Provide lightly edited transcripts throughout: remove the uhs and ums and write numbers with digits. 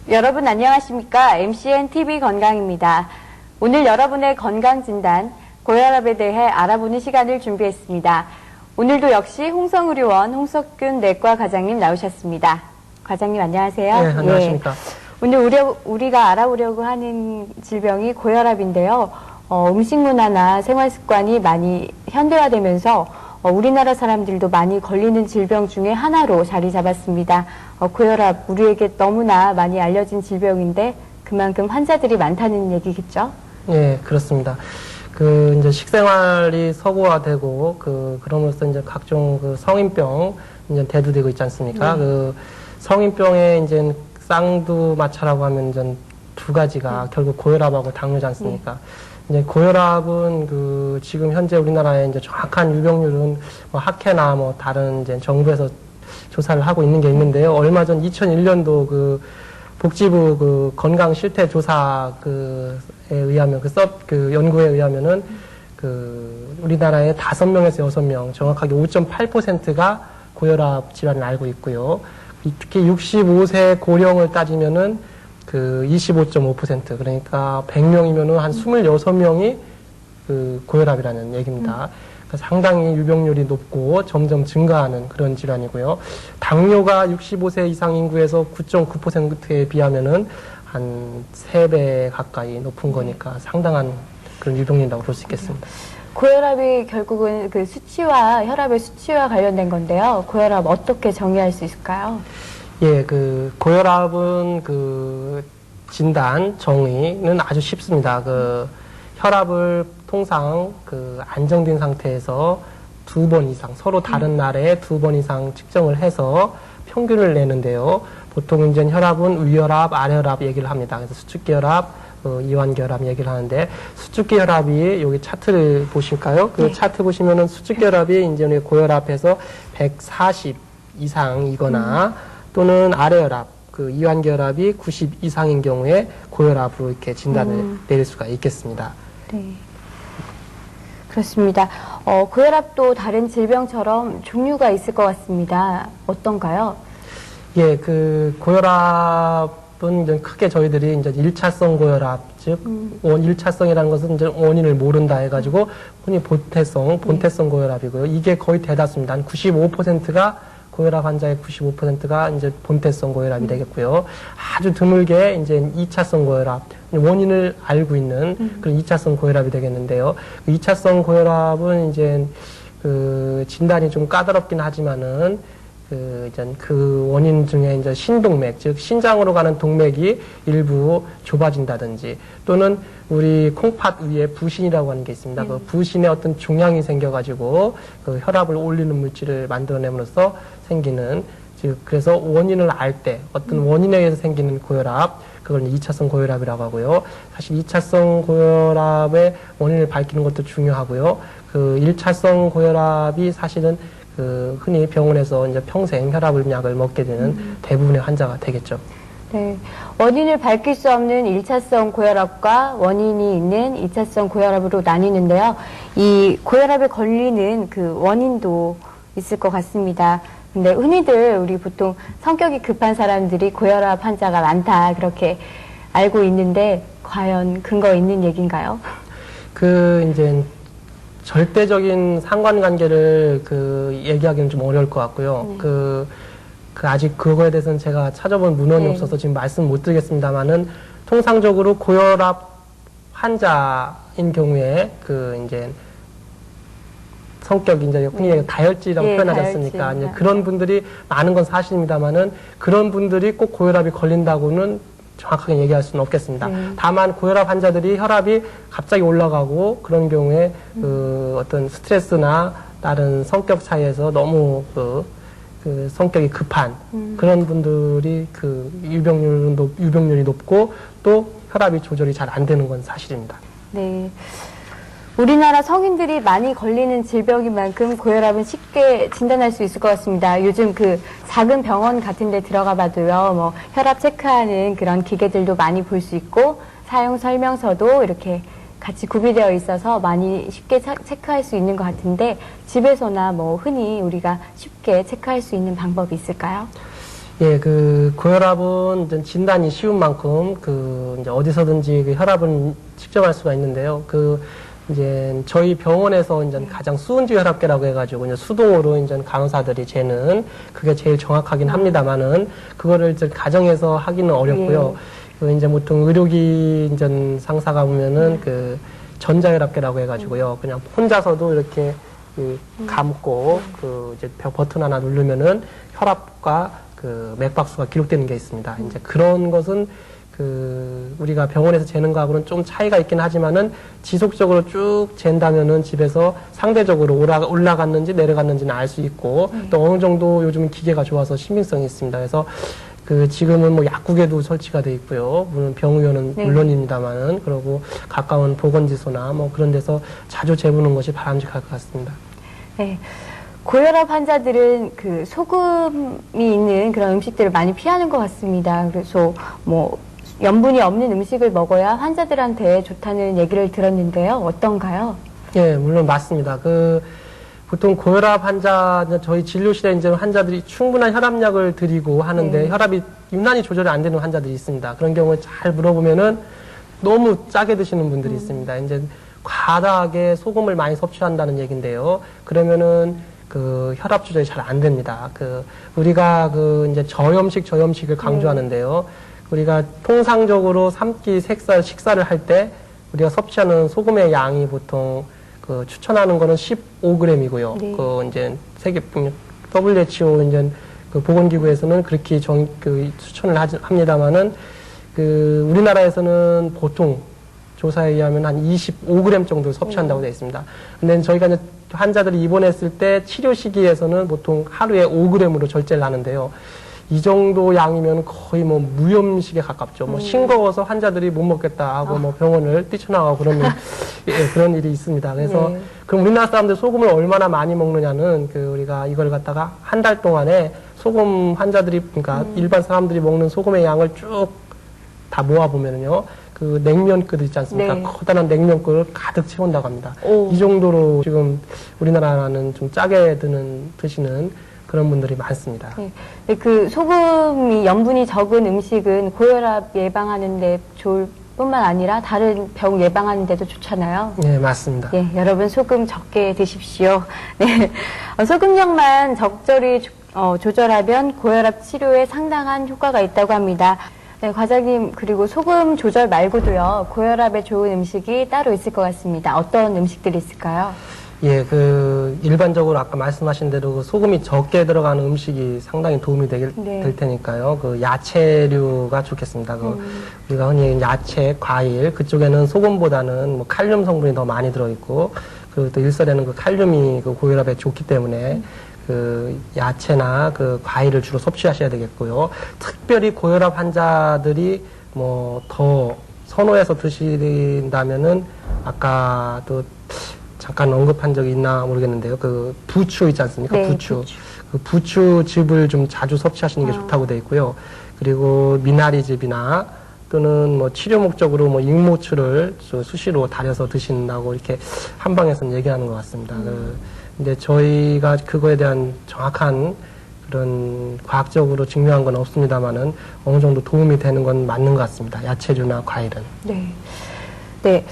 여러분 안녕하십니까? MCN TV 건강입니다. 오늘 여러분의 건강 진단, 고혈압에 대해 알아보는 시간을 준비했습니다. 오늘도 역시 홍성의료원 홍석균 내과 과장님 나오셨습니다. 과장님 안녕하세요. 네, 안녕하십니까. 오늘 우리가 알아보려고 하는 질병이 고혈압인데요. 음식 문화나 생활 습관이 많이 현대화되면서 우리나라 사람들도 많이 걸리는 질병 중에 하나로 자리 잡았습니다. 고혈압, 우리에게 너무나 많이 알려진 질병인데 그만큼 환자들이 많다는 얘기겠죠? 네, 그렇습니다. 이제 식생활이 서구화되고, 그럼으로써 이제 각종 성인병, 이제 대두되고 있지 않습니까? 성인병의 이제 쌍두마차라고 하면 이제 두 가지가 결국 고혈압하고 당뇨지 않습니까? 이제 고혈압은 지금 현재 우리나라의 이제 정확한 유병률은 학회나 다른 이제 정부에서 조사를 하고 있는 게 있는데요. 얼마 전 2001년도 복지부 건강 실태 조사에 의하면 연구에 의하면은 우리나라의 5명에서 6명 정확하게 5.8%가 고혈압 질환을 앓고 있고요. 특히 65세 고령을 따지면은 25.5% 그러니까 100명이면은 한 26명이 고혈압이라는 얘기입니다. 그러니까 상당히 유병률이 높고 점점 증가하는 그런 질환이고요. 당뇨가 65세 이상 인구에서 9.9%에 비하면은 한 3배 가까이 높은 거니까 상당한 그런 유병률이라고 볼 수 있겠습니다. 고혈압이 결국은 수치와 혈압의 수치와 관련된 건데요. 고혈압 어떻게 정의할 수 있을까요? 예, 고혈압은 진단, 정의는 아주 쉽습니다. 혈압을 통상 안정된 상태에서 2번 이상, 서로 다른 날에 2번 이상 측정을 해서 평균을 내는데요. 보통 이제 혈압은 위혈압, 아래혈압 얘기를 합니다. 그래서 수축기 혈압, 이완기 혈압 얘기를 하는데, 수축기 혈압이 여기 차트를 보실까요? 네. 차트 보시면은 수축기 혈압이 이제 우리 고혈압에서 140 이상이거나 또는 아래혈압, 이완기 혈압이 90 이상인 경우에 고혈압으로 이렇게 진단을 내릴 수가 있겠습니다. 네. 그렇습니다. 고혈압도 다른 질병처럼 종류가 있을 것 같습니다. 어떤가요? 예, 고혈압은 이제 크게 저희들이 이제 1차성 고혈압, 즉, 1차성이라는 것은 이제 원인을 모른다 해가지고, 흔히 본태성 고혈압이고요. 이게 거의 대다수입니다. 한 95%가 고혈압 환자의 95%가 이제 본태성 고혈압이 되겠고요. 아주 드물게 이제 2차성 고혈압, 원인을 알고 있는 그런 2차성 고혈압이 되겠는데요. 2차성 고혈압은 이제 진단이 좀 까다롭긴 하지만은 원인 중에 이제 신동맥, 즉 신장으로 가는 동맥이 일부 좁아진다든지 또는 우리 콩팥 위에 부신이라고 하는 게 있습니다. 그 부신에 어떤 종양이 생겨가지고 혈압을 올리는 물질을 만들어냄으로써 생기는, 즉 그래서 원인을 알 때 어떤 원인에 의해서 생기는 고혈압, 그걸 2차성 고혈압이라고 하고요. 사실 2차성 고혈압의 원인을 밝히는 것도 중요하고요. 1차성 고혈압이 사실은 흔히 병원에서 이제 평생 혈압을 약을 먹게 되는 대부분의 환자가 되겠죠. 네. 원인을 밝힐 수 없는 1차성 고혈압과 원인이 있는 2차성 고혈압으로 나뉘는데요. 이 고혈압에 걸리는 원인도 있을 것 같습니다. 근데 흔히들 우리 보통 성격이 급한 사람들이 고혈압 환자가 많다 그렇게 알고 있는데 과연 근거 있는 얘기인가요? 이제 절대적인 상관관계를 얘기하기는 좀 어려울 것 같고요. 아직 그거에 대해서는 제가 찾아본 문헌이 없어서 지금 말씀 못 드리겠습니다만은 통상적으로 고혈압 환자인 경우에 이제 성격이 이제 흔히 다혈질이라고 표현하지 않습니까? 이제 그런 분들이 많은 건 사실입니다만은 그런 분들이 꼭 고혈압이 걸린다고는 정확하게 얘기할 수는 없겠습니다. 다만 고혈압 환자들이 혈압이 갑자기 올라가고 그런 경우에 어떤 스트레스나 다른 성격 차이에서 너무 성격이 급한 그런 분들이 유병률이 높고 또 혈압이 조절이 잘 안 되는 건 사실입니다. 네. 우리나라 성인들이 많이 걸리는 질병인 만큼 고혈압은 쉽게 진단할 수 있을 것 같습니다. 요즘 작은 병원 같은 데 들어가 봐도요, 혈압 체크하는 그런 기계들도 많이 볼 수 있고, 사용 설명서도 이렇게 같이 구비되어 있어서 많이 쉽게 체크할 수 있는 것 같은데, 집에서나 흔히 우리가 쉽게 체크할 수 있는 방법이 있을까요? 예, 그 고혈압은 이제 진단이 쉬운 만큼 그 이제 어디서든지 그 혈압은 측정할 수가 있는데요. 그 이제 저희 병원에서 이제 가장 수은지 혈압계라고 해가지고 이제 수동으로 이제 간호사들이 재는 그게 제일 정확하긴 합니다만은 그거를 이제 가정에서 하기는 어렵고요. 그 이제 보통 의료기 이제 상사가 보면은 그 전자혈압계라고 해가지고요. 그냥 혼자서도 이렇게 그 감고 그 이제 버튼 하나 누르면은 혈압과 그 맥박수가 기록되는 게 있습니다. 이제 그런 것은 그 우리가 병원에서 재는 거하고는 좀 차이가 있긴 하지만은 지속적으로 쭉 잰다면은 집에서 상대적으로 올라갔는지 내려갔는지는 알 수 있고 또 어느 정도 요즘은 기계가 좋아서 신빙성이 있습니다. 그래서 그 지금은 뭐 약국에도 설치가 돼 있고요. 물론 병의원은 물론입니다만은 그리고 가까운 보건지소나 뭐 그런 데서 자주 재보는 것이 바람직할 것 같습니다. 네. 고혈압 환자들은 그 소금이 있는 그런 음식들을 많이 피하는 것 같습니다. 그래서 뭐 염분이 없는 음식을 먹어야 환자들한테 좋다는 얘기를 들었는데요. 어떤가요? 예, 물론 맞습니다. 그 보통 고혈압 환자 저희 진료실에 이제 환자들이 충분한 혈압약을 드리고 하는데 혈압이 유난히 조절이 안 되는 환자들이 있습니다. 그런 경우에 잘 물어보면은 너무 짜게 드시는 분들이 있습니다. 이제 과다하게 소금을 많이 섭취한다는 얘기인데요. 그러면은 그 혈압 조절이 잘 안 됩니다. 그 우리가 그 이제 저염식을 강조하는데요. 우리가 통상적으로 3끼 식사를 할 때 우리가 섭취하는 소금의 양이 보통 그 추천하는 거는 15g이고요. 네. 그 이제 세계 WHO 이제 그 보건기구에서는 그렇게 추천을 합니다만은 그 우리나라에서는 보통 조사에 의하면 한 25g 정도 섭취한다고 되어 있습니다. 근데 저희가 이제 환자들이 입원했을 때 치료 시기에서는 보통 하루에 5g으로 절제를 하는데요. 이 정도 양이면 거의 뭐 무염식에 가깝죠. 뭐 싱거워서 환자들이 못 먹겠다 하고 뭐 병원을 뛰쳐나가고 그러면 예, 그런 일이 있습니다. 그래서 그럼 우리나라 사람들 소금을 얼마나 많이 먹느냐는 그 우리가 이걸 갖다가 한 달 동안에 소금 환자들이 그러니까 일반 사람들이 먹는 소금의 양을 쭉 다 모아 보면은요. 그 냉면그릇 있지 않습니까? 네. 커다란 냉면그릇 가득 채운다고 합니다. 오. 이 정도로 지금 우리나라는 좀 짜게 드시는 그런 분들이 많습니다. 네. 네, 그 소금이 염분이 적은 음식은 고혈압 예방하는데 좋을 뿐만 아니라 다른 병 예방하는데도 좋잖아요. 네, 맞습니다. 예, 여러분 소금 적게 드십시오. 네, 소금량만 적절히 조절하면 고혈압 치료에 상당한 효과가 있다고 합니다. 네, 과장님, 그리고 소금 조절 말고도요, 고혈압에 좋은 음식이 따로 있을 것 같습니다. 어떤 음식들이 있을까요? 예, 그 일반적으로 아까 말씀하신 대로 그 소금이 적게 들어가는 음식이 상당히 도움이 될 테니까요. 그 야채류가 좋겠습니다. 그 우리가 흔히 야채, 과일 그쪽에는 소금보다는 뭐 칼륨 성분이 더 많이 들어있고 그리고 또 일설에는 그 칼륨이 그 고혈압에 좋기 때문에 그 야채나 그 과일을 주로 섭취하셔야 되겠고요. 특별히 고혈압 환자들이 뭐 더 선호해서 드신다면은 아까 또 잠깐 언급한 적이 있나 모르겠는데요. 그 부추 있지 않습니까? 네, 부추. 그 부추즙을 좀 자주 섭취하시는 게 좋다고 되어 있고요. 그리고 미나리즙이나 또는 뭐 치료 목적으로 뭐 익모추를 수시로 달여서 드신다고 이렇게 한방에서는 얘기하는 것 같습니다. 근데 저희가 그거에 대한 정확한 그런 과학적으로 증명한 건 없습니다만은 어느 정도 도움이 되는 건 맞는 것 같습니다. 야채류나 과일은. 네. 네.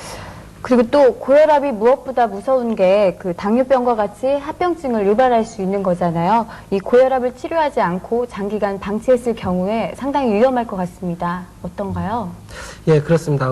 그리고 또 고혈압이 무엇보다 무서운 게 그 당뇨병과 같이 합병증을 유발할 수 있는 거잖아요. 이 고혈압을 치료하지 않고 장기간 방치했을 경우에 상당히 위험할 것 같습니다. 어떤가요? 예, 그렇습니다.